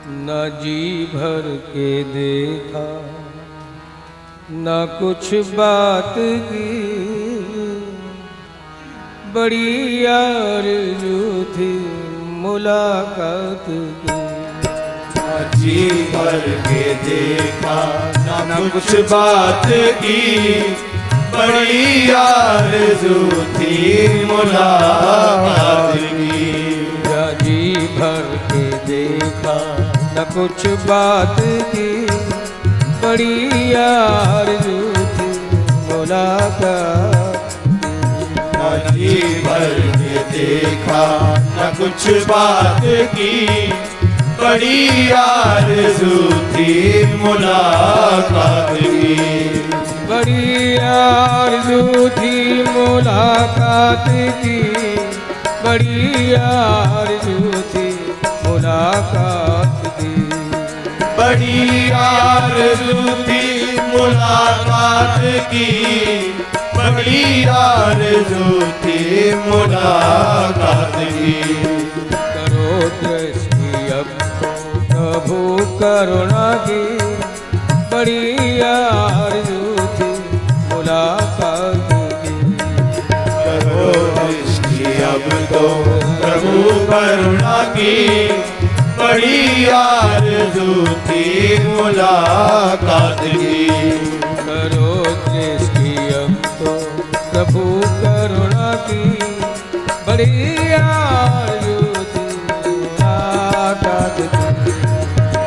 न जी भर के देखा न कुछ बात की, बड़ी आरज़ू थी मुलाकात की। जी भर के देखा न कुछ बात की, बड़ी आरज़ू थी मुलाकात की। जी भर के देखा न कुछ बात की, बड़ी आरज़ू थी मुलाकात की। जी भर के देखा न कुछ बात की, बड़ी आरज़ू थी मुलाकात की। बड़ी आरज़ू थी मुलाकात की, बड़ी आरज़ू थी मुलाकात की। बड़ी आरज़ू थी मुलाकात की, बड़ी आरज़ू थी मुलाकात की। करो दृष्टि अब प्रभु करुणा की, बड़ी आरज़ू थी मुलाकात की। करो दृष्टि अब तो प्रभु करुणा की, बड़ी आरज़ू थी मुलाकात की। करो दृष्टि अब तो प्रभु करुणा की, बड़ी आरज़ू थी मुलाकात की।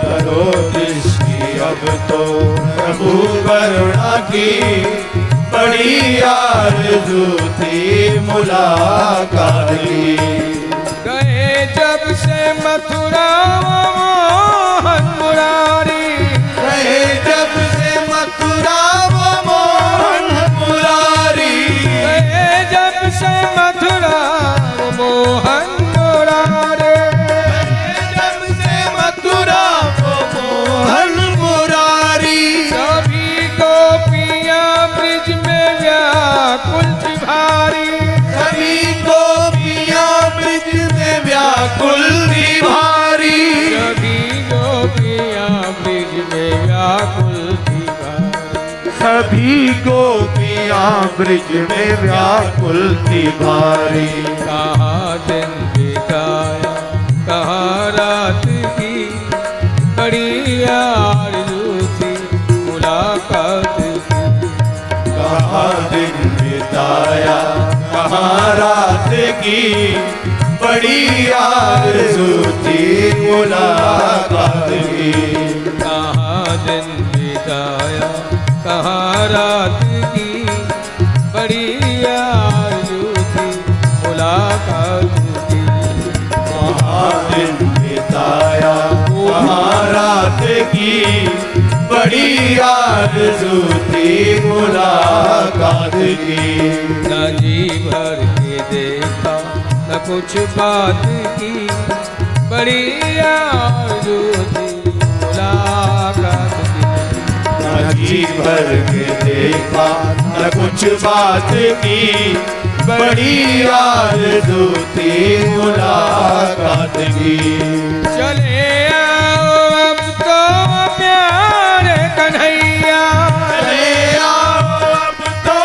करो दृष्टि अब तो प्रभु करुणा की, बड़ी आरज़ू थी मुलाकात की। गए जब से मथुरा मोहन मुरारी, गए जब से मथुरा वो मोहन मुरारी, गए जब से मथुरा मोहन मुरारी, जब से मथुरा वो मोहन मुरारी। सभी गोपियाँ ब्रिज में व्याकुल थी भारी, सभी गोपियाँ ब्रिज में व्याकुल थी भारी, सभी गोपियाँ ब्रिज में व्याकुल थी भारी। सभी गोपियाँ ब्रिज में व्याकुल थी भारी। कहाँ दिन बिताया कहाँ रात की, बड़ी आरज़ू थी मुलाकात की। कहाँ दिन बिताया कहाँ रात की, बड़ी आरज़ू थी मुलाकात की। कहाँ दिन बिताया कहाँ रात की, बड़ी आरज़ू थी मुलाकात की। कहाँ दिन बिताया कहाँ रात की, बड़ी आरज़ू थी मुलाकात की। न जी भर के देखा न कुछ बात की, बड़ी आरज़ू थी मुलाकात की। न जी भर के देखा न कुछ बात की, बड़ी आरज़ू थी मुलाकात की। चले आओ अब तो प्यारे कन्हैया, चले आओ अब तो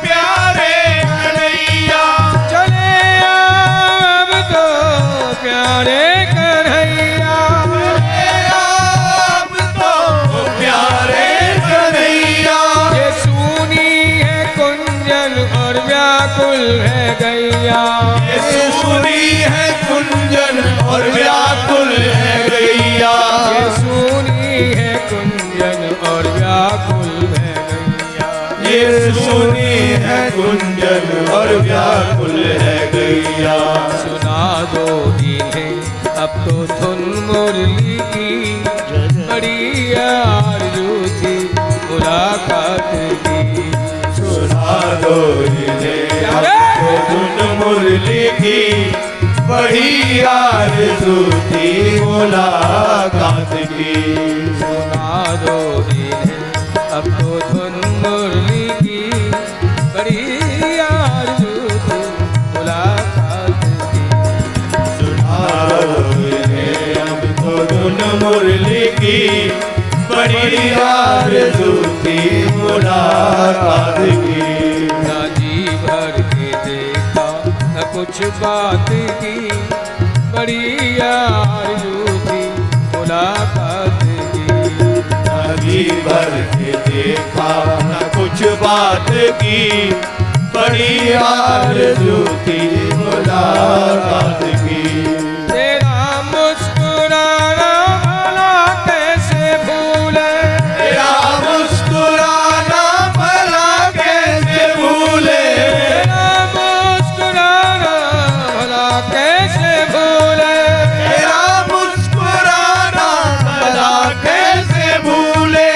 प्यारे कन्हैया, चले आओ अब तो प्यारे कन्हैया। चले आओ अब तो प्यारे कन्हैया। ये सूनी है कुंजन और व्याकुल है गैया, ये सूनी है कुंजन और व्याकुल है गैया, ये सूनी है कुंजन और व्याकुल है गैया। ये सूनी है कुंजन और व्याकुल है गैया। सुना दो इन्हें अब तो धुन मुरली की, बड़ी आरज़ू थी मुलाकात की। सुना दो इन्हें अब तो धुन मुरली की, बड़ी आरज़ू थी मुलाकात की। सुना दो इन्हें अब तो धुन मुरली की, बड़ी आरज़ू थी मुलाकात की। सुना दो इन्हें अब तो धुन बड़ी आरज़ू थी मुलाकात की। न जी भर के देखा न कुछ बात की, बड़ी आरज़ू थी मुलाकात की। न जी भर के देखा न कुछ बात की, बड़ी आरज़ू थी मुलाकात की। तेरा मुस्कुराना भला कैसे भूले, तेरा मुस्कुराना भला कैसे भूले, तेरा मुस्कुराना भला कैसे भूले, तेरा मुस्कुराना भला कैसे भूले।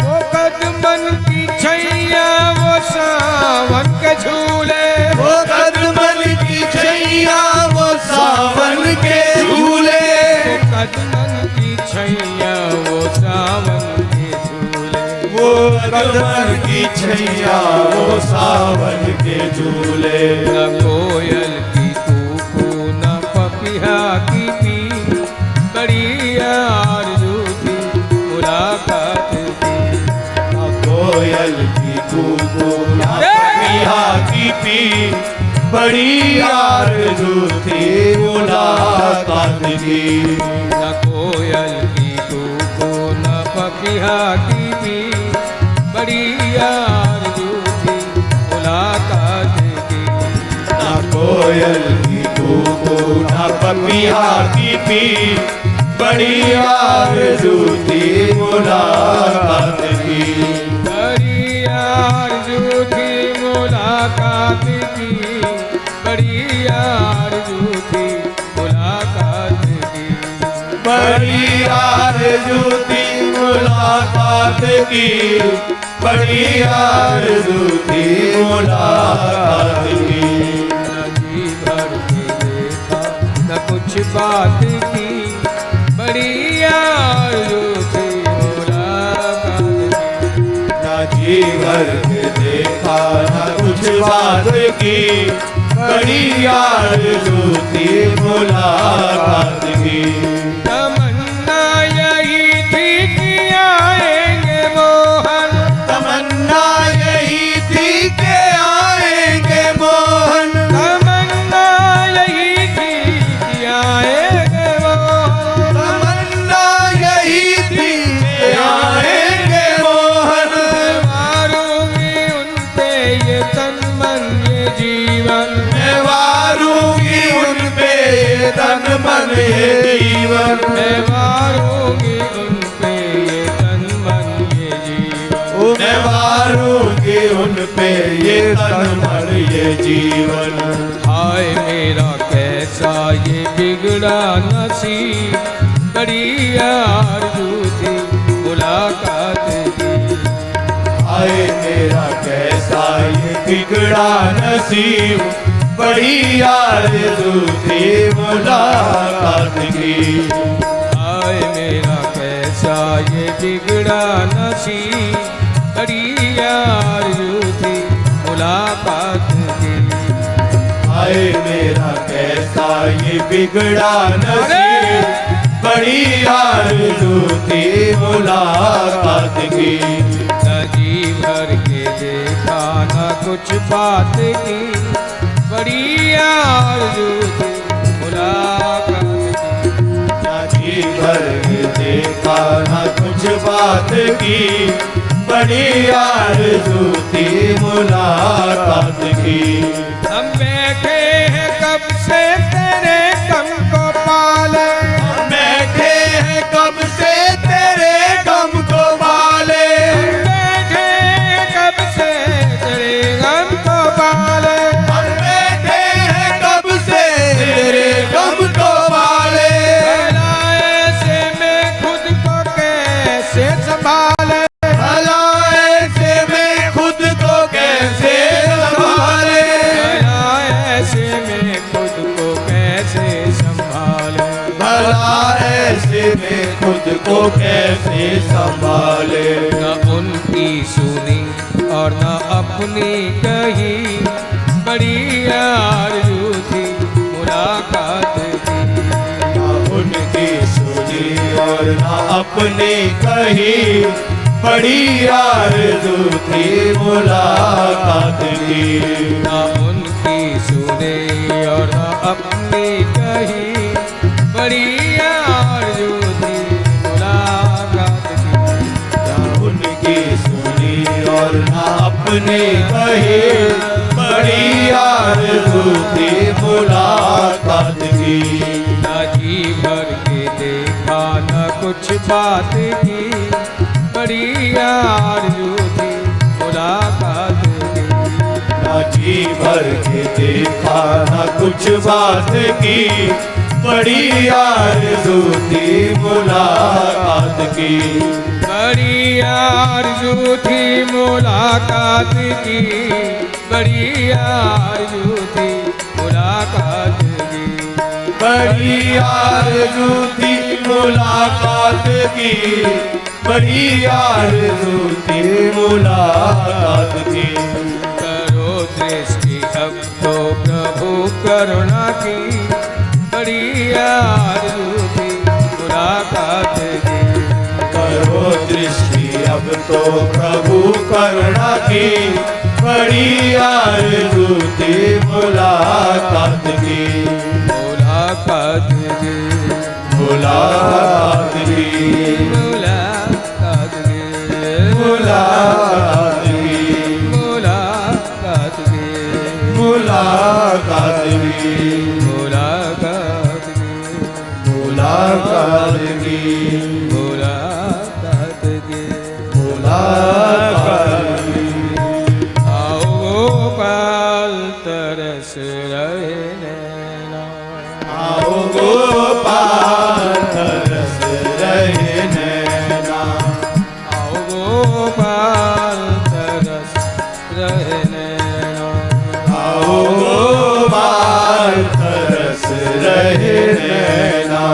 वो कदमन की छैया वो सावन के झूले, वो कदमन की छैया वो सावन के झूले, वो कदमन की छैया वो सावन के झूले। वो कदमन की छैया वो सावन के झूले। न कोयल की कूकू न पपिया की पी, बड़ी आरज़ू थी मुलाकात की। कोयल की कूकू ना पपिया की पी, बड़ी आरज़ू थी मुलाकात की। न कोयल की कूकू न पपिया की पी, बड़ी आरज़ू थी मुलाकात की। ना कोयल की कूकू ना पपिया की पी, बड़ी आरज़ू थी मुलाकात की। बड़ी आरज़ू थी मुलाकात की, बड़ी आरज़ू थी मुलाकात की। बड़ी आरज़ू थी मुलाकात की, बड़ी आरज़ू थी मुलाकात की। न जी भर के देखा न कुछ बात की, बड़ी आरज़ू थी मुलाकात की। ना जी भर के देखा ना कुछ बात की, बड़ी आरज़ू थी मुलाकात की। तमन्ना यही थी कि आएंगे मोहन, तमन्ना यही थी कि आएंगे मोहन, तमन्ना यही थी कि आएंगे मोहन। तमन्ना यही थी कि आएंगे मोहन। मारूंगी उन पे ये तन मन ये जीवन, मैं वारूंगी उन पे ये तन मन ये जीवन, मैं मारूंगी उन पे ये तन मन ये जीवन। मैं वारूंगी उन पे ये तन मन ये जीवन। हाय मेरा कैसा ये बिगड़ा नसीब, बड़ी आरज़ू थी मुलाकात की। आए मेरा कैसा ये बिगड़ा नसीब, बड़ी आरज़ू थी मुलाकात की। हाय मेरा कैसा ये बिगड़ा नसीब, बड़ी आरज़ू थी मुलाकात की। आए मेरा कैसा ये बिगड़ा नसीब, बड़ी आरज़ू थी मुलाकात की। न जी भर के देखा न कुछ बात की, बड़ी आरज़ू थी मुलाकात की। ना जी भर के देखा ना कुछ बात की, बड़ी आरज़ू थी मुलाकात की। हम बैठे हैं कब से तेरे गम को पाले, हम बैठे हैं कब से तेरे गम को पाले, हम बैठे हैं कब से तेरे गम को पाले। हम बैठे हैं कब से तेरे गम को पाले। भला ऐसे में खुद को कैसे संभाले, भला ऐसे में खुद को कैसे संभाले, भला ऐसे में खुद को कैसे संभाले। भला ऐसे में खुद को कैसे संभाले। न उनकी सुनी और न अपनी कही, बड़ी आरज़ू थी मुलाकात की। ना उनकी सुनी और और ना अपने कही, बड़ी आरज़ू थी मुलाकात की। ना उनकी सुने और ना अपनी कही, बड़ी आरज़ू थी मुलाकात की। ना उनकी सुनी और ना अपने कही, बड़ी आरज़ू थी मुलाकात की। ना जी भर के देखा न कुछ बात की, बड़ी आरज़ू थी मुलाकात की। ना जी भर के देखा ना कुछ बात की, बड़ी आरज़ू थी मुलाकात की। बड़ी आरज़ू थी मुलाकात की, बड़ी आरज़ू थी मुलाकात की। बड़ी आरज़ू थी मुलाकात की, बड़ी आरज़ू थी मुलाकात की। करो दृष्टि अब तो प्रभु करुणा की, बड़ी आरज़ू थी मुलाकात की। करो दृष्टि अब तो प्रभु करुणा की, बड़ी आरज़ू थी मुलाकात की। मुलाकात की, मुलाकात की, मुलाकात की, मुलाकात की, मुलाकात की, मुलाकात की, मुलाकात की, मुलाकात की, मुलाकात की, मुलाकात की। आओ गोपाल तरस रहे नैना, आओ गोपाल तरस रहे नैना, आओ गोपाल तरस रहे नैना। आओ गोपाल तरस रहे नैना,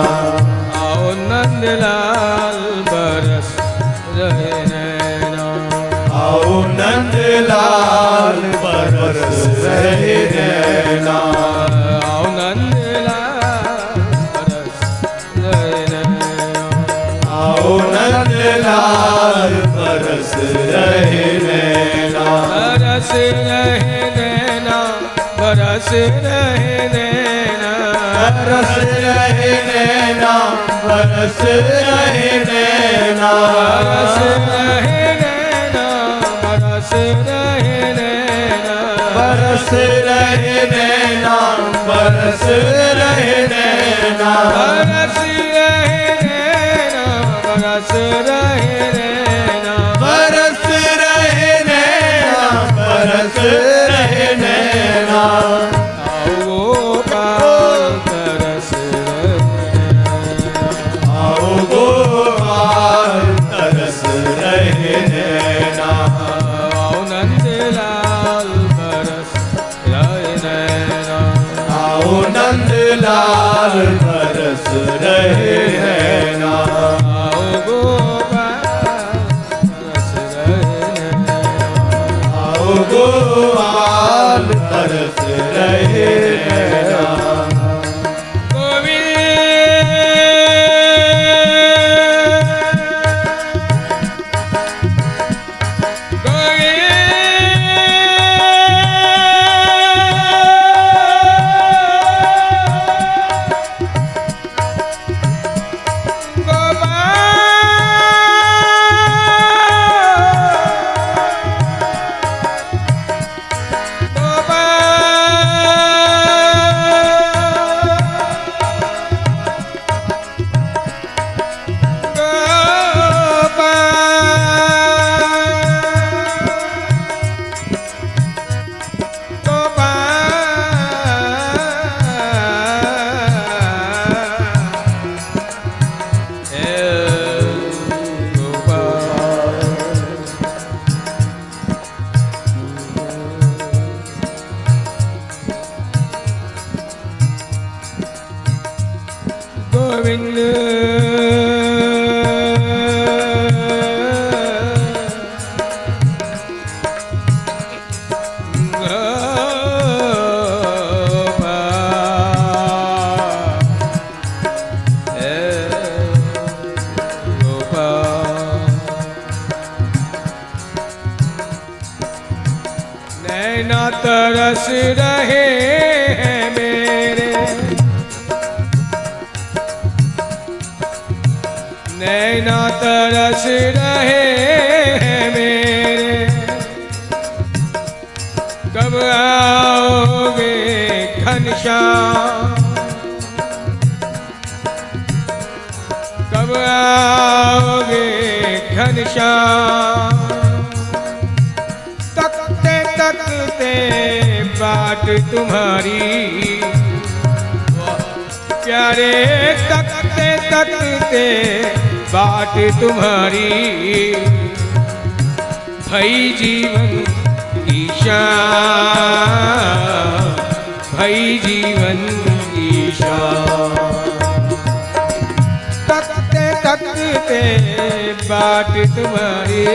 आओ नंदलाल बरस रहे नैना, आओ नंदलाल बरस रहे नैना, आओ नंदलाल बरस रहे नैना, आओ नंदलाल बरस रहे नैना, बरस रहे नैना, बरस रहे नैना, बरस रहे नैना, बरस रहे नैना, बरस रहे नैना, बरस रहे नैना, बरस रहे नैना, बरस रहे नैना, बरस रहे नैना, बरस रहे नैना, बरस रहे नैना, बरस रहे नैना। आओ गोपाल तरस रहे नैना, आओ गोपाल तरस रहे नैना, आओ नंदलाल बरस रहे नैना, आओ नंदलाल बरस रहे नैना, आओ गोपाल तरस रहे नैना, आओ गोपाल तरस रहे नैना। गोविंद तरस रहे हैं मेरे, नैना तरस रहे हैं मेरे, कब आओगे घनश्याम, कब आओगे घनश्याम। तकते तकते बाट तुम्हारी प्यारे, तकते तकते बाट तुम्हारी, भई जीवन की शाम, भई जीवन की शाम। तकते तकते बाट तुम्हारी,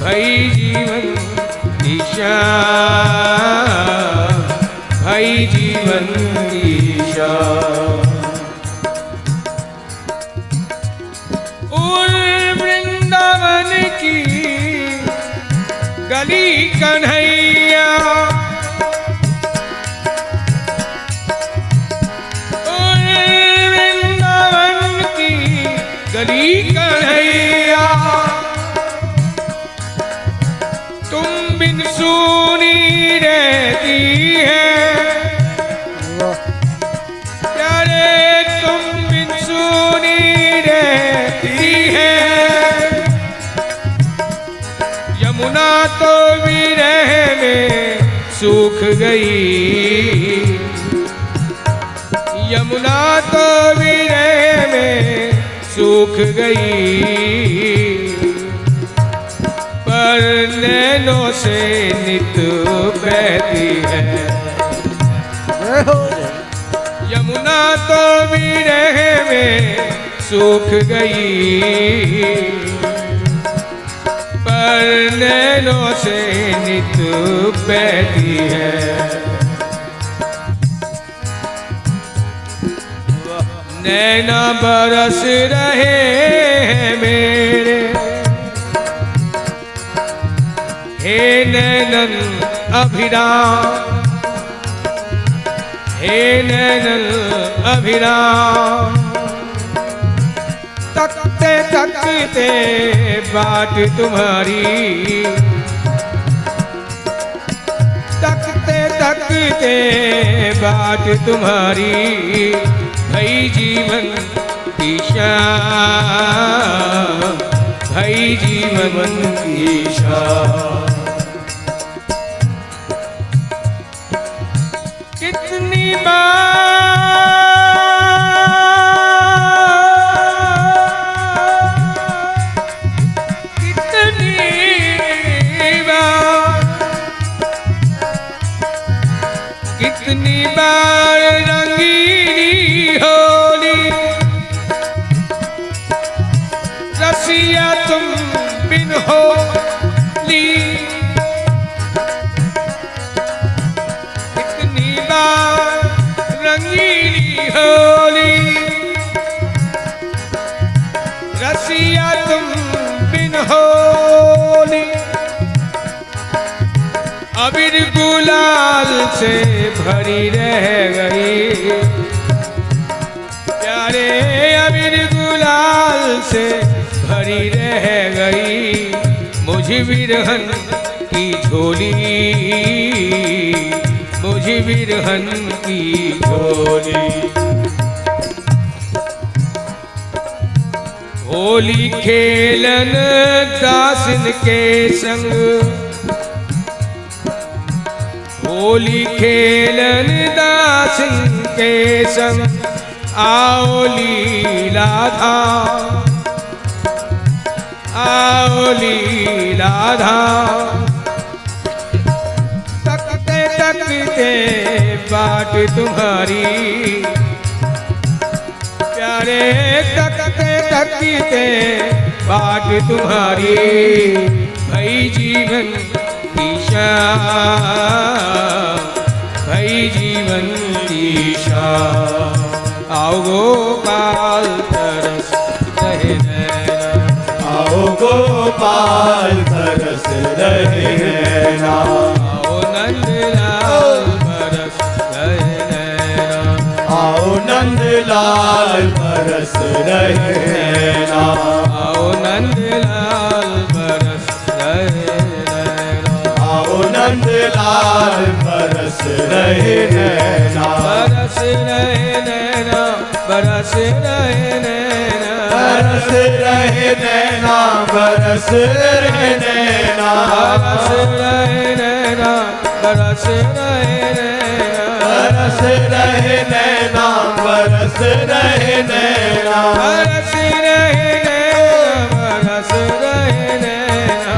भई जीवन की शाम, भई जीवन की शाम। उर वृंदावन की गली कन्हैया, उर वृंदावन की गली कन्हैया, तुम बिन सुनी रहती है प्यारे, तुम बिन सुनी रहती है। यमुना तो विरह में सूख गई, यमुना तो विरह में सूख गई, पर नैनों से नित बहती है। यमुना तो विरह में सूख गई, पर नैनों से नित बहती है। नैना बरस रहे हैं मेरे, हे नैनन अभिराम, हे नैनन अभिराम। तकते तकते बाट तुम्हारी, तकते तकते बाट तुम्हारी, भई जीवन की शाम, भई जीवन की शाम। कितनी कितनी बार रंगीनी होली, रसिया तुम बिन होली, कितनी बार रंगीनी होली, रसिया तुम बिन होली। अबीर गुलाल से भरी रह गई प्यारे, अबीर गुलाल से भरी रह गई, मुझे विरहन की झोली, मुझे विरहन की झोली। होली खेलन दासन के संग, होली खेलन दासन के संग, आओ लीलाधाम, आओ लीलाधाम। तकते तकते बाट तुम्हारी प्यारे, तकते तकते बाट तुम्हारी, भई जीवन की शाम, भई जीवन की शाम। आओ गोपाल तरस रहे नैना, आओ गोपाल तरस रहे हैं नैना, आओ नंदलाल बरस रहे नैना, आओ नंदलाल बरस रहे नैना, आओ नंदलाल बरस रहे नैना, आओ नंदलाल बरस रहे नैना, बरस रहे नैना, बरस रहे नैना, बरस रहे नैना, बरस रहे नैना, बरस रहे नैना, बरस रहे नैना, बरस रहे नैना, बरस रहे नैना, बरस रहे नैना, बरस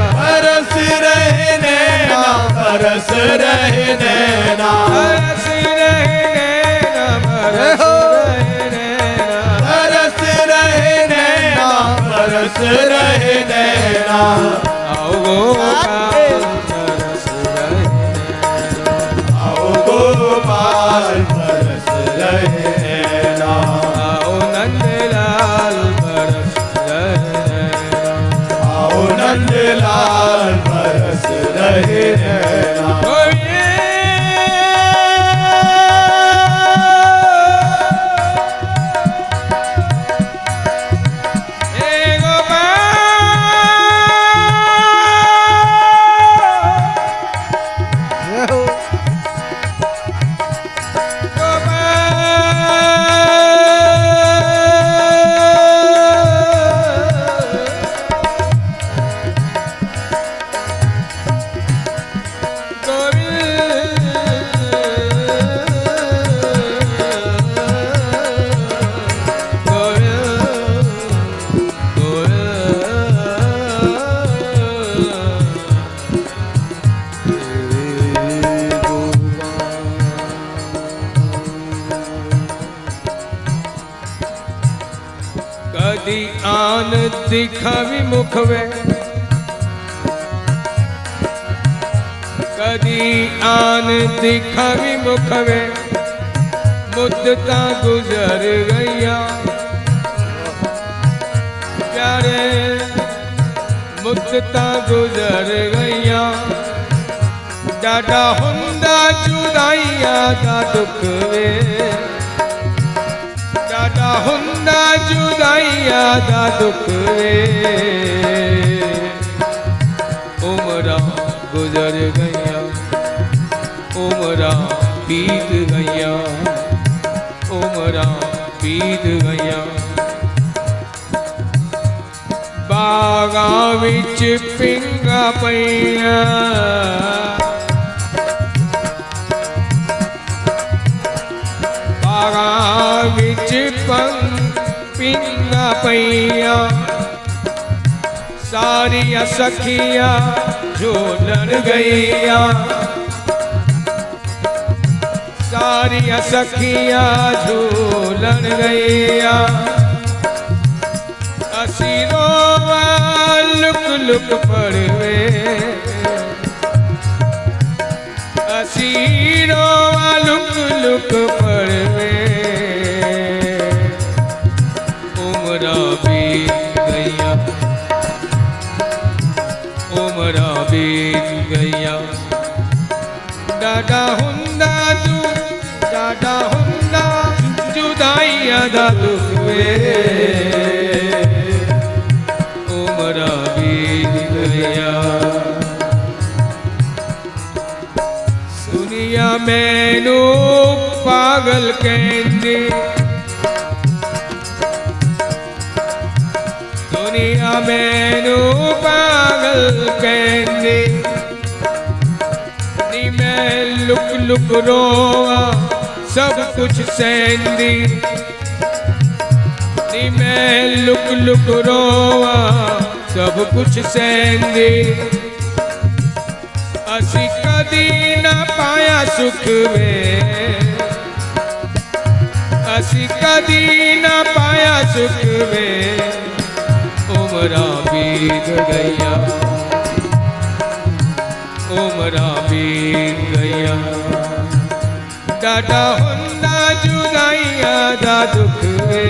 रहे नैना, बरस रहे नैना, बरस रहे नैना, बरस रहे नैना, बरस रहे नैना, बरस रहे नैना, बरस रहे नैना, आओ गोपाल बरस रहे नैना, आओ गोपाल बरस रहे नैना, आओ नंदलाल बरस रहे नैना, आओ नंदलाल बरस रहे नैना, कदी आन दिखावी मुखवे, कदी आन दिखावी मुखवे, मुद्दता गुजर गईया प्यारे, मुद्दता गुजर गईया, डाडा हुंदा जुदाइया दा दुख वे, डाडा हुंदा जुदाइया दा दुख वे, उमरा गुजर गईया, उमरा बीत गईया, उमरा बीत गईया, बागा विच पिंगा पईया, बागा विच पिंगा पईया, सारिया सखिया झोलण गईया, सारिया सखिया झोलण गईया, असी रोवा लुक लुक पड़वे, असी रोवा लुक लुक पड़वे, उमरा बीत गईया, उमरा बीत गईया, डाडा हुंदा तू, डाडा हुंदा जुदाइया दा दुख वे, उमरा बीत गईया, सुनिया मैनू पागल कहंदी, दुनिया मैनू पागल कहंदी, नी मैं लुक लुक रोवा सब कुछ सहंदी, नी मैं लुक लुक रोवा सब कुछ सहंदी, असी कदी ना पाया सुख वे, असी कदी ना पाया सुख वे, उमरा बीत गईया, उमरा बीत गईया, डाडा हुंदा जुदाइया दा दुख वे,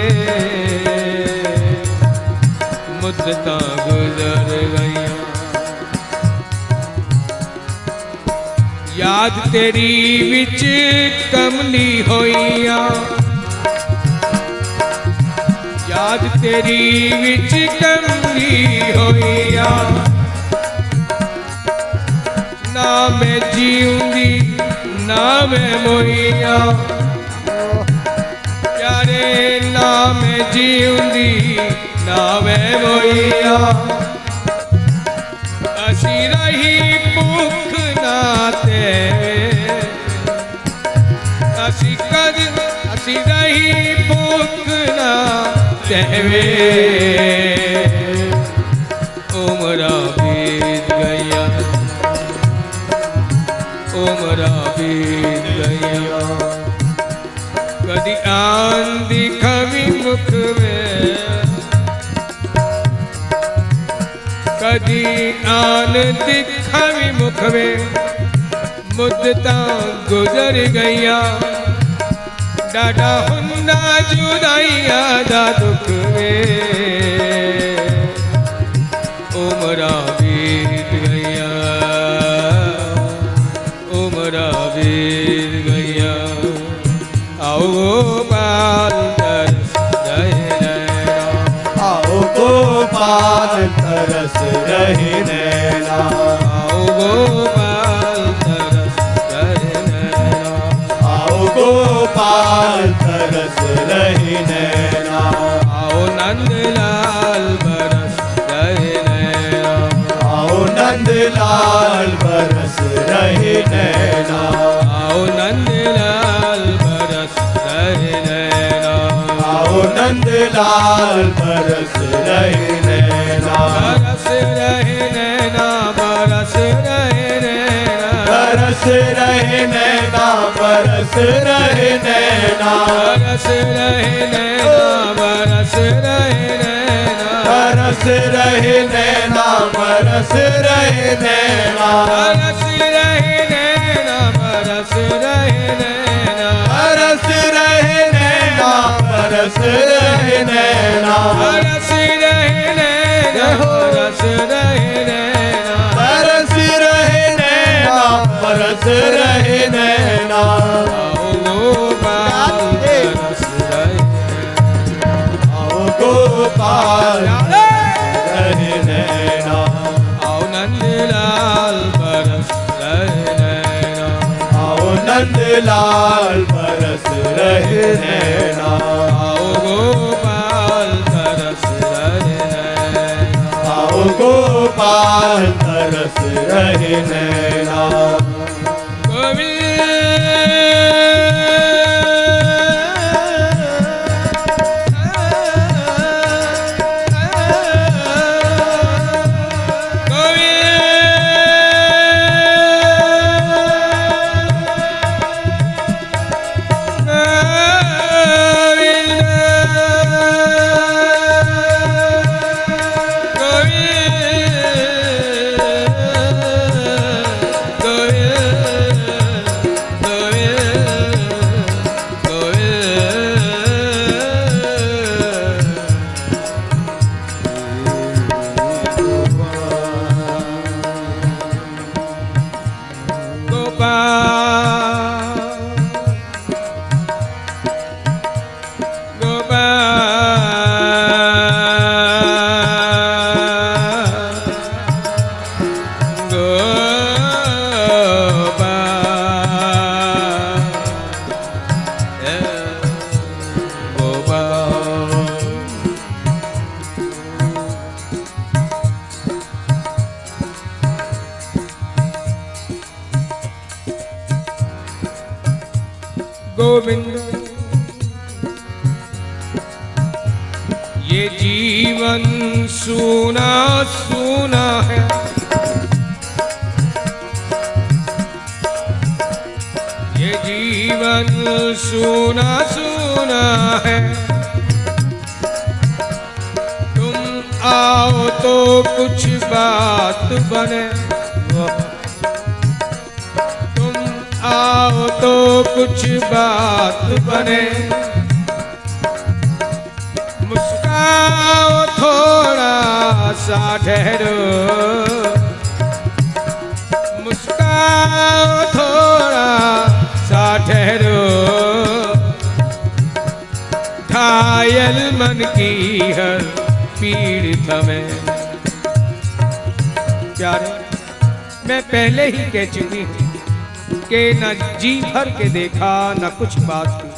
मुद्दता गुजर गईया, याद तेरी विच कमली होइया, याद तेरी विच कमली होइया, ना मैं जीऊंदी ना मैं मोइया, प्यारे ना मैं जीऊंदी ना मैं मोइया, असी रही भुख ना ते असी रही भुख ना तेवे, उमरा बीत गया, उमरा बीत गया, कदी आंधी खवी मुख में, कदी आन दिखावी मुख में, मुद्दता गुजर गया, डाडा हुंदा जुदाइया दा दुख में, उमरा बीत गया, उमरा बीत गया, आओ गोपाल तरस रहे नैना, आओ गोपाल तरस रहे नैना, आओ गोपाल तरस रहे नैना, आओ गोपाल तरस रहे नैना, आओ नंदलाल बरस रहे नैना, आओ नंदलाल बरस रहे नैना, आओ नंदलाल बरस रहे नैना, आओ नंदलाल बरस रहे नैना, बरस रहे नैना, बरस रहे नैना, बरस रहे नैना, बरस रहे नैना, बरस रहे नैना, बरस रहे नैना, बरस रहे नैना, बरस रहे नैना, बरस रहे नैना, बरस रहे नैना, बरस रहे नैना, बरस रहे नैना, बरस रहे नैना, बरस रहे नैना, बरस रहे नैना, बरस रहे नैना, आओ गोपाल बरस रहे आओ गोपाल नैना, रहे नैना, आओ नंदलाल बरस रहे नैना, आओ नंदलाल बरस रहे नैना, आओ गोपाल तरस रहे नैना, आओ गोपाल तरस रहे नैना, गोविंद, ये जीवन सूना सूना है, ये जीवन सूना सूना है, तुम आओ तो कुछ बात बने, आओ तो कुछ बात बने, मुस्काओ थोड़ा सा ठहरो, मुस्काओ थोड़ा घायल मन की हर पीड़ थमे। प्यारे, मैं पहले ही कह चुकी हूँ कि न जी भर के देखा न कुछ बात की।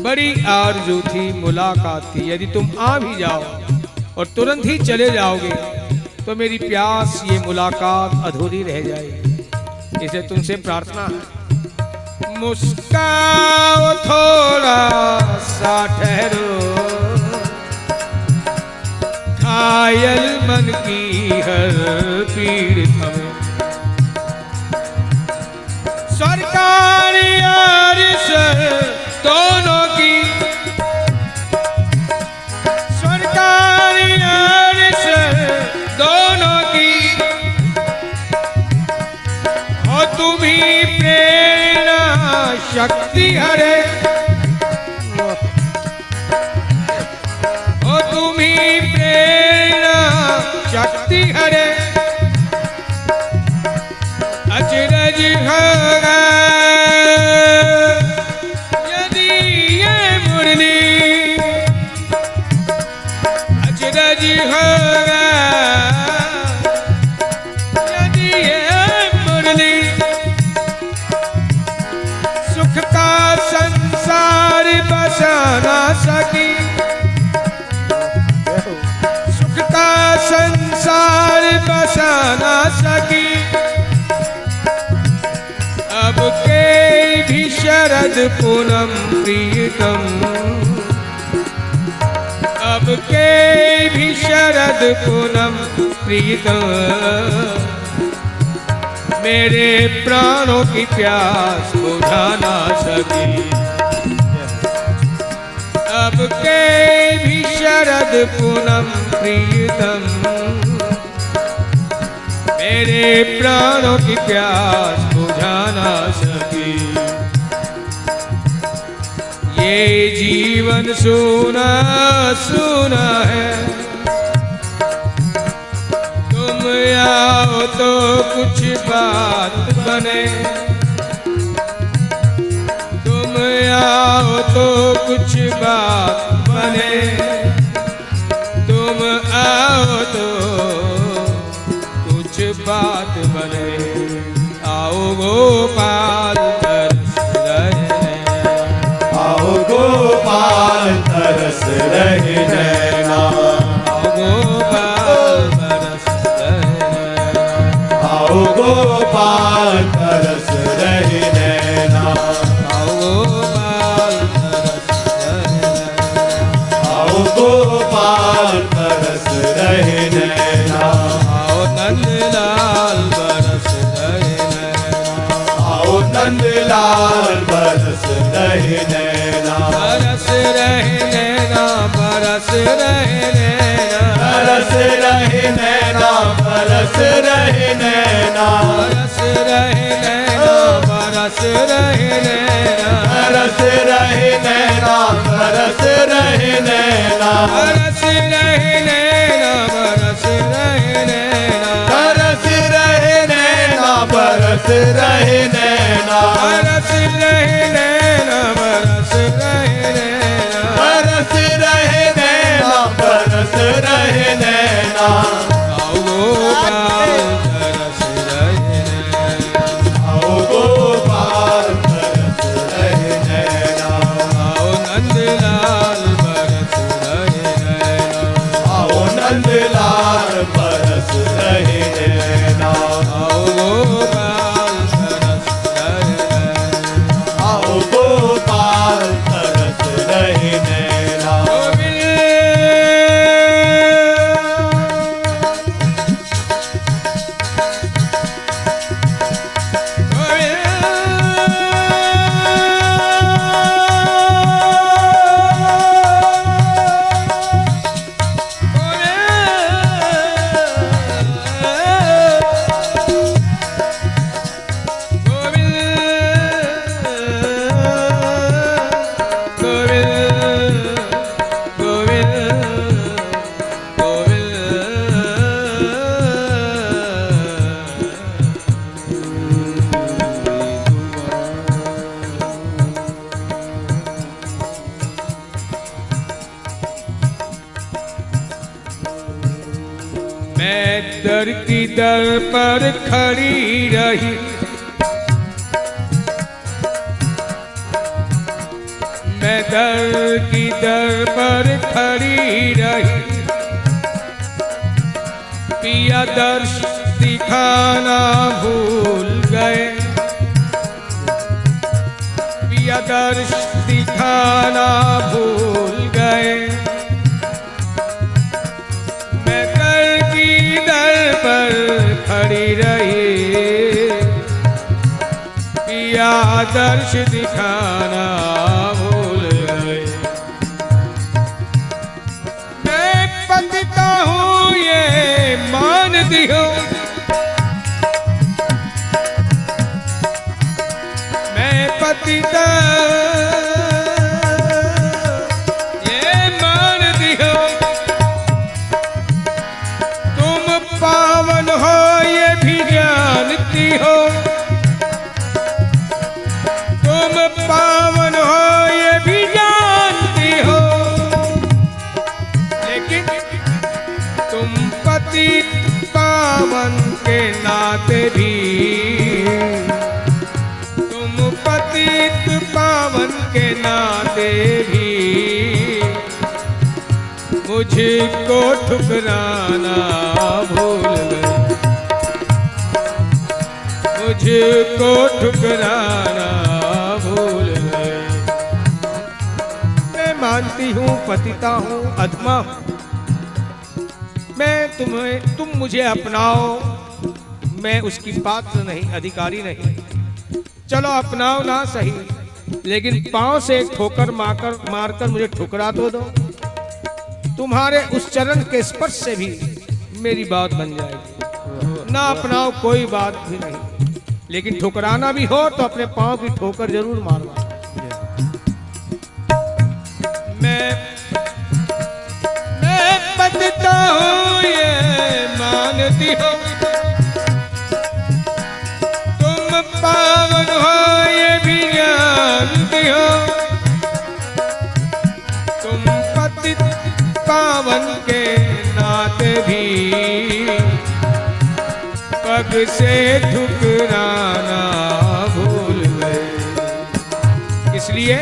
बड़ी आरज़ू थी, मुलाकात थी। यदि तुम आ भी जाओ और तुरंत ही चले जाओगे तो मेरी प्यास, ये मुलाकात अधूरी रह जाएगी। इसे तुमसे प्रार्थना है, मुस्काओ थोड़ा सा ठहरो, घायल मन की हर पीड़ थमे। सरकारी आरिश दोनों की, सरकारी आरिश दोनों की, हो तुम्ही प्रेरणा शक्ति हरे, हो तुम्ही प्रेरणा शक्ति हरे। अचरज होगा यदि ये मुरली, अचरज होगा यदि ये मुरली, सुख का संसार बसा ना सकी, सुख का संसार बसा ना सकी। अब के भी शरद पूनम प्रीतम, अब के भी शरद पूनम प्रीतम, मेरे प्राणों की प्यास बुझा ना सकी। अब के भी शरद पूनम प्रीतम, मेरे प्राणों की प्यास बुझा ना सकी। ये जीवन सूना सूना है, तुम आओ तो कुछ बात बने, तुम आओ तो कुछ बात बने, तुम आओ तो बात बने। आओ गोपाल तरस रहे, आओ गोपाल तरस रहे नैना, आओ गोपाल तरस रहे, आओ गोपाल तरस रहे नैना, आओ गोपाल तरस रहे, आओ गोपाल तरस रहे नैना, आओ नंदलाल बरस रहे नैना, आओ नंदलाल बरस रहे नैना, बरस रहे नैना, बरस रहे नैना, बरस रहे नैना, बरस रहे नैना, बरस रहे नैना, बरस रहे नैना, बरस रहे नैना, बरस रहे नैना, बरस रहे नैना, बरस रहे नैना, बरस रहे नैना, बरस रहे नैना, बरस रहे नैना, बरस रहे नैना, बरस रहे नैना, बरस रहे नैना, आओ गोपाल तरस रहे नैना, आओ गोपाल तरस रहे नैना, आओ नंदलाल बरस रहे नैना, आओ नंदलाल बरस रहे नैना, आओ गोपाल तरस रहे नैना, मैं दर की दर पर खड़ी रही, मैं दर की दर पर खड़ी रही, पिया दर्श दिखाना भूल गए, पिया दर्श दिखाना भूल गए। मैं दर की दर पर खड़ी रही, पिया दर्श दिखाना भूल गए। मैं पतिता हूँ ये मानती हो, मैं पतिता ये मानती हो, तुम पावन हो ये भी जानती हो, तुम पावन हो ये भी जानती हो, लेकिन तुम पतित पावन के नाते भी, तुम पतित पावन के नाते भी मुझको ठुकराना भूल गए, मुझको ठुकराना भूल गए। मैं मानती हूँ पतिता हूँ, अधमा हूँ, मैं तुम मुझे अपनाओ, मैं उसकी पात्र नहीं, अधिकारी नहीं, चलो अपनाओ ना सही, लेकिन पांव से एक ठोकर मारकर मुझे ठुकरा तो दो, तुम्हारे उस चरण के स्पर्श से भी मेरी बात बन जाएगी। ना अपनाओ कोई बात भी नहीं, लेकिन ठुकराना भी हो तो अपने पांव की ठोकर जरूर मारना। मैं पतिता हूँ ये मानती हो, तुम पावन हो ये भी जानती हो, तुम पतित पावन के नाते भी पग से ठुकराना भूल गए। इसलिए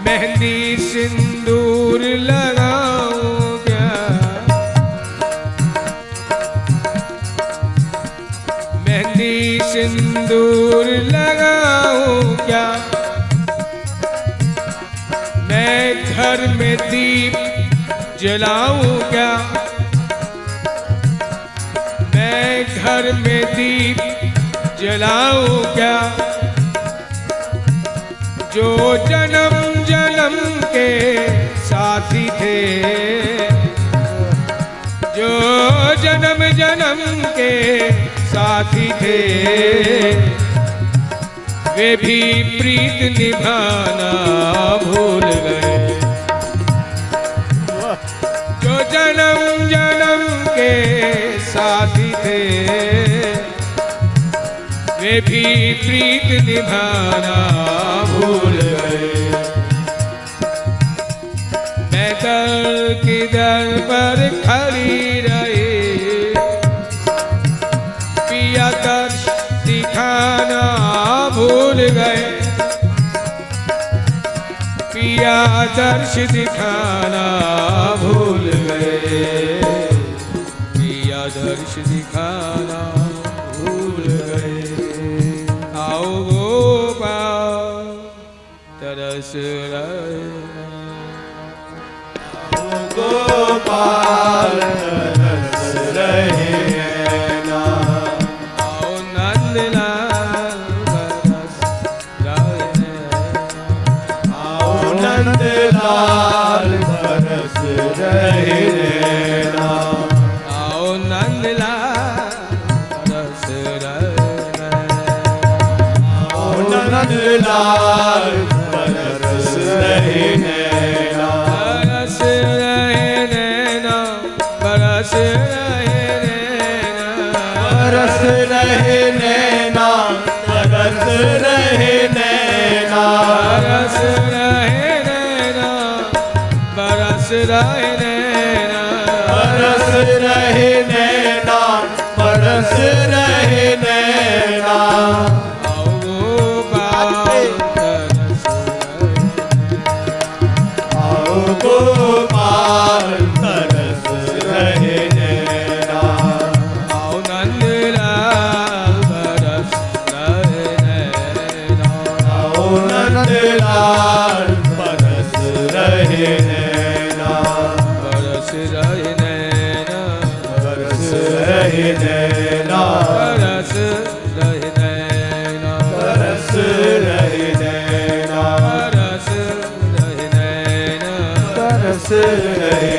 मेहंदी सिंदूर लगाऊं क्या, मेहंदी सिंदूर लगाऊं क्या, मैं घर में दीप जलाऊं क्या, मैं घर में दीप जलाऊं क्या, जो जन्म जन्म के साथी थे, जो जन्म जन्म के साथी थे, वे भी प्रीत निभाना भूल गए, जो जन्म जन्म के साथी थे, वे भी प्रीत निभाना भूल गए। मैं दर की दर पर खड़ी रही, पिया दर्श दिखाना भूल गए, पिया दर्श दिखाना भूल गए, पिया दर्श दिखाना भूल गए। आओ गोपाल तरस रहे, आओ गोपाल तरस रहे ना, आओ नंदलाल बरस रहे, आओ नंदलाल बरस रहे ना, आओ नंदलाल बरस रहे, आओ नंदलाल बरस रहे नैना, बरस रहे नैना, बरस रहे नैना, बरस रहे नैना, बरस रहे नैना, बरस रहे नैना, बरस रहे नैना, बरस रहे नैना, तरस रहे नैना। आओ गोपाल तरस आओ गोपाल तरस रहे नैना। आओ नंदलाल बरस रहे नैना। आओ नंदलाल बरस रहे नैना। बरस रहे नैना। बरस रहे नैना। बरस रहे नैना। बरस रहे नैना। बरस रहे नैना। बरस रहे